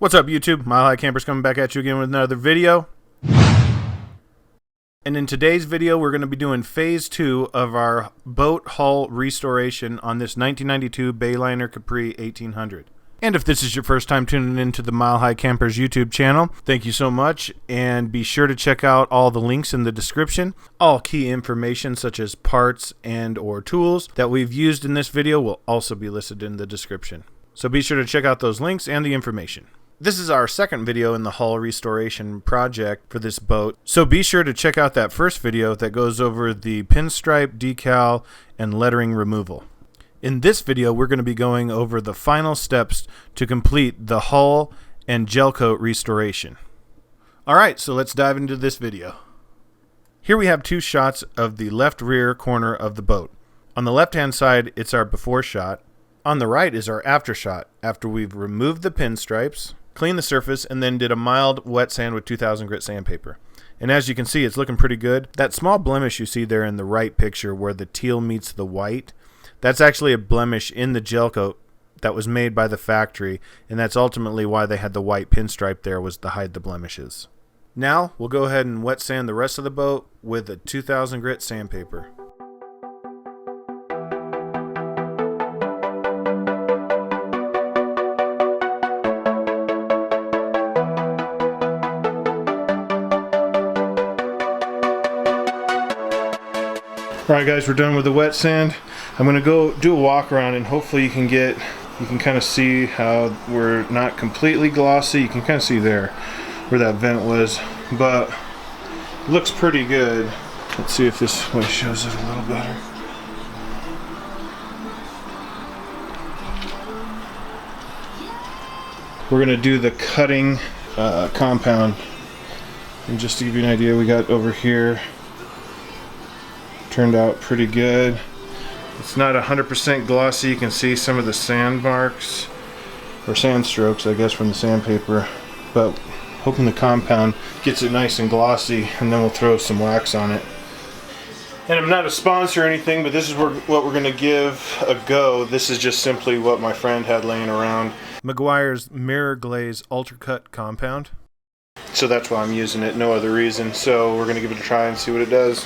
What's up, YouTube? Mile High Campers coming back at you again with another video. And in today's video, we're going to be doing phase 2 of our boat hull restoration on this 1992 Bayliner Capri 1800. And if this is your first time tuning into the Mile High Campers YouTube channel, thank you so much. And be sure to check out all the links in the description. All key information such as parts and or tools that we've used in this video will also be listed in the description. So be sure to check out those links and the information. This is our second video in the hull restoration project for this boat, so be sure to check out that first video that goes over the pinstripe, decal, and lettering removal. In this video, we're going to be going over the final steps to complete the hull and gel coat restoration. Alright, so let's dive into this video. Here we have two shots of the left rear corner of the boat. On the left hand side, it's our before shot. On the right is our after shot, after we've removed the pinstripes, cleaned the surface, and then did a mild wet sand with 2000 grit sandpaper. And as you can see, it's looking pretty good. That small blemish you see there in the right picture where the teal meets the white, that's actually a blemish in the gel coat that was made by the factory, and that's ultimately why they had the white pinstripe there, was to hide the blemishes. Now, we'll go ahead and wet sand the rest of the boat with a 2000 grit sandpaper. Alright guys, we're done with the wet sand. I'm going to go do a walk around and hopefully you can kind of see how we're not completely glossy. You can kind of see there where that vent was, but it looks pretty good. Let's see if this way shows it a little better. We're going to do the cutting compound, and just to give you an idea, we got over here. Turned out pretty good. It's not 100% glossy. You can see some of the sand marks or sand strokes, I guess, from the sandpaper, but hoping the compound gets it nice and glossy, and then we'll throw some wax on it. And I'm not a sponsor or anything, but this is what we're going to give a go. This is just simply what my friend had laying around. Meguiar's Mirror Glaze Ultra Cut Compound. So that's why I'm using it, no other reason. So we're going to give it a try and see what it does.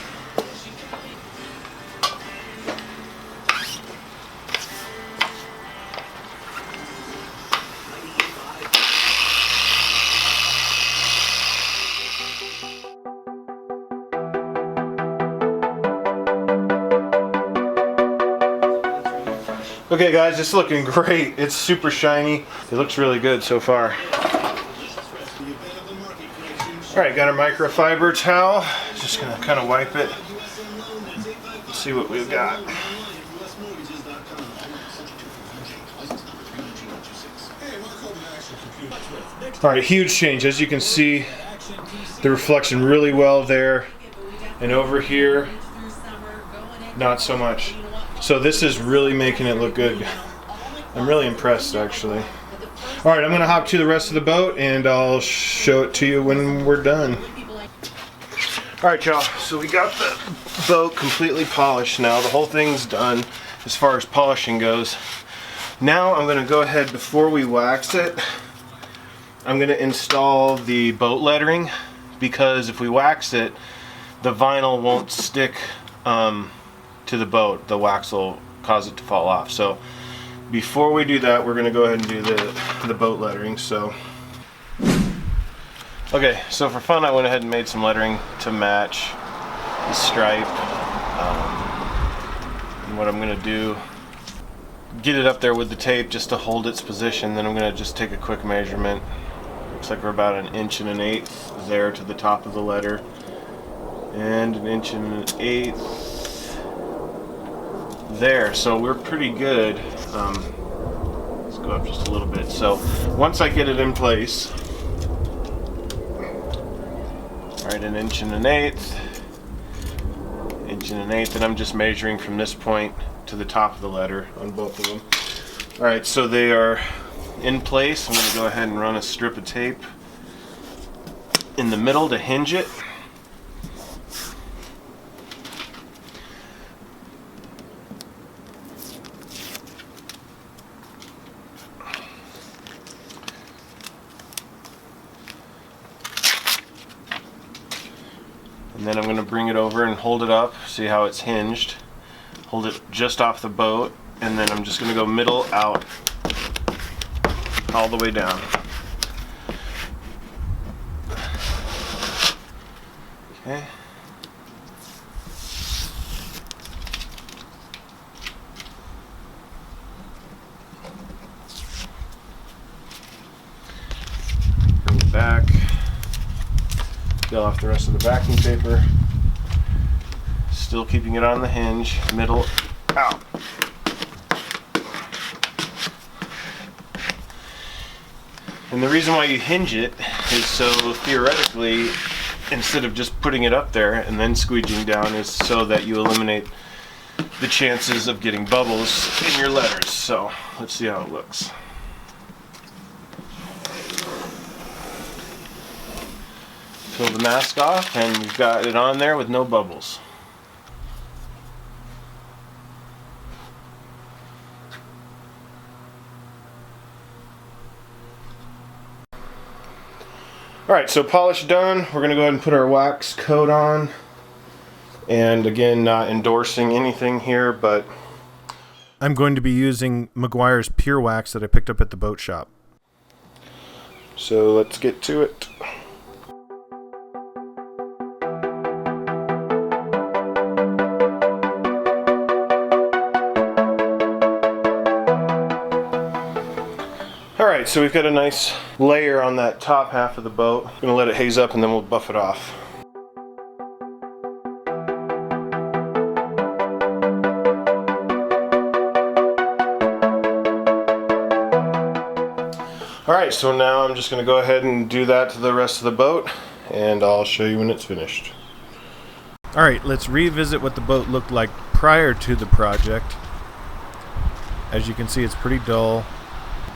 Okay guys, it's looking great. It's super shiny. It looks really good so far. Alright, got our microfiber towel. Just gonna kind of wipe it. See what we've got. Alright, huge change. As you can see, the reflection really well there. And over here, not so much. So this is really making it look good. I'm really impressed, actually. Alright, I'm going to hop to the rest of the boat and I'll show it to you when we're done. Alright y'all, so we got the boat completely polished now. The whole thing's done as far as polishing goes. Now I'm going to go ahead, before we wax it, I'm going to install the boat lettering, because if we wax it, the vinyl won't stick to the boat. The wax will cause it to fall off. So before we do that, we're going to go ahead and do the boat lettering. So okay, so for fun I went ahead and made some lettering to match the stripe. And what I'm going to do, get it up there with the tape just to hold its position. Then I'm going to just take a quick measurement. Looks like we're about 1 1/8 inches there to the top of the letter, and 1 1/8 inches there, so we're pretty good. Let's go up just a little bit. So once I get it in place, alright, 1 1/8 inches, 1 1/8 inches, and I'm just measuring from this point to the top of the letter on both of them. Alright, so they are in place. I'm going to go ahead and run a strip of tape in the middle to hinge it. bring it over and hold it up. See how it's hinged. Hold it just off the boat, and then I'm just going to go middle out all the way down. Okay. Bring it back. Peel off the rest of the backing paper. Still keeping it on the hinge, middle out. And the reason why you hinge it is so theoretically, instead of just putting it up there and then squeegeeing down, is so that you eliminate the chances of getting bubbles in your letters. So let's see how it looks. Peel the mask off, and we've got it on there with no bubbles. Alright, so polish done. We're going to go ahead and put our wax coat on. And again, not endorsing anything here, but I'm going to be using Meguiar's Pure Wax that I picked up at the boat shop. So let's get to it. Alright, so we've got a nice layer on that top half of the boat. I'm going to let it haze up and then we'll buff it off. Alright, so now I'm just going to go ahead and do that to the rest of the boat, and I'll show you when it's finished. Alright, let's revisit what the boat looked like prior to the project. As you can see, it's pretty dull.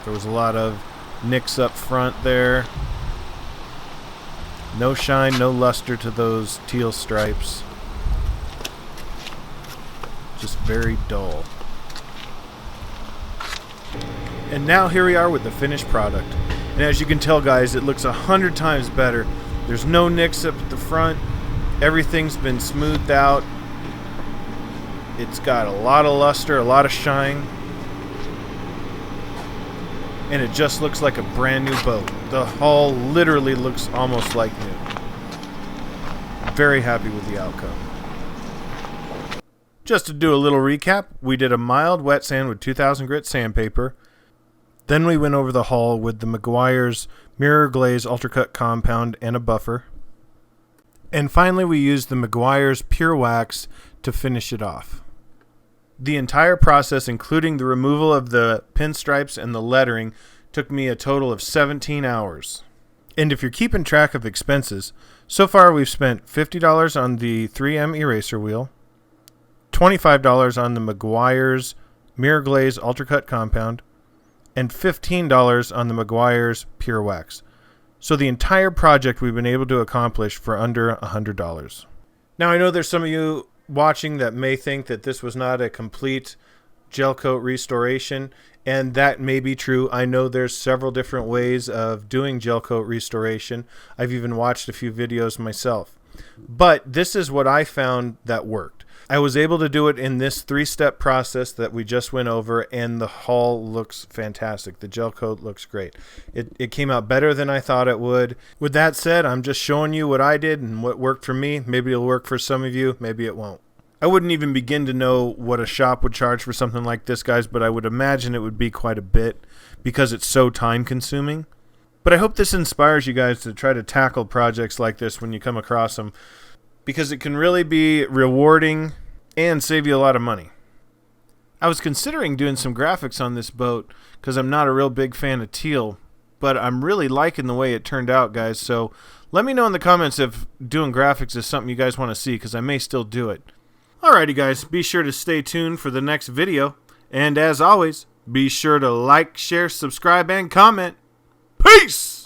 There was a lot of nicks up front there. No shine, no luster to those teal stripes. Just very dull. And now here we are with the finished product. And as you can tell, guys, it looks 100 times better. There's no nicks up at the front. Everything's been smoothed out. It's got a lot of luster, a lot of shine. And it just looks like a brand new boat. The hull literally looks almost like new. Very happy with the outcome. Just to do a little recap, we did a mild wet sand with 2000 grit sandpaper. Then we went over the hull with the Meguiar's Mirror Glaze Ultracut Compound and a buffer. And finally we used the Meguiar's Pure Wax to finish it off. The entire process, including the removal of the pinstripes and the lettering, took me a total of 17 hours. And if you're keeping track of expenses, so far we've spent $50 on the 3M eraser wheel, $25 on the Meguiar's Mirror Glaze Ultracut Compound, and $15 on the Meguiar's Pure Wax. So the entire project we've been able to accomplish for under $100. Now I know there's some of you watching that may think that this was not a complete gel coat restoration, and that may be true. I know there's several different ways of doing gel coat restoration. I've even watched a few videos myself. But this is what I found that worked. I was able to do it in this 3-step process that we just went over, and the hull looks fantastic. The gel coat looks great. It came out better than I thought it would. With that said, I'm just showing you what I did and what worked for me. Maybe it'll work for some of you, maybe it won't. I wouldn't even begin to know what a shop would charge for something like this, guys, but I would imagine it would be quite a bit because it's so time consuming. But I hope this inspires you guys to try to tackle projects like this when you come across them, because it can really be rewarding and save you a lot of money. I was considering doing some graphics on this boat because I'm not a real big fan of teal, but I'm really liking the way it turned out, guys. So let me know in the comments if doing graphics is something you guys want to see, because I may still do it. Alrighty, guys, be sure to stay tuned for the next video. And as always, be sure to like, share, subscribe, and comment. Peace!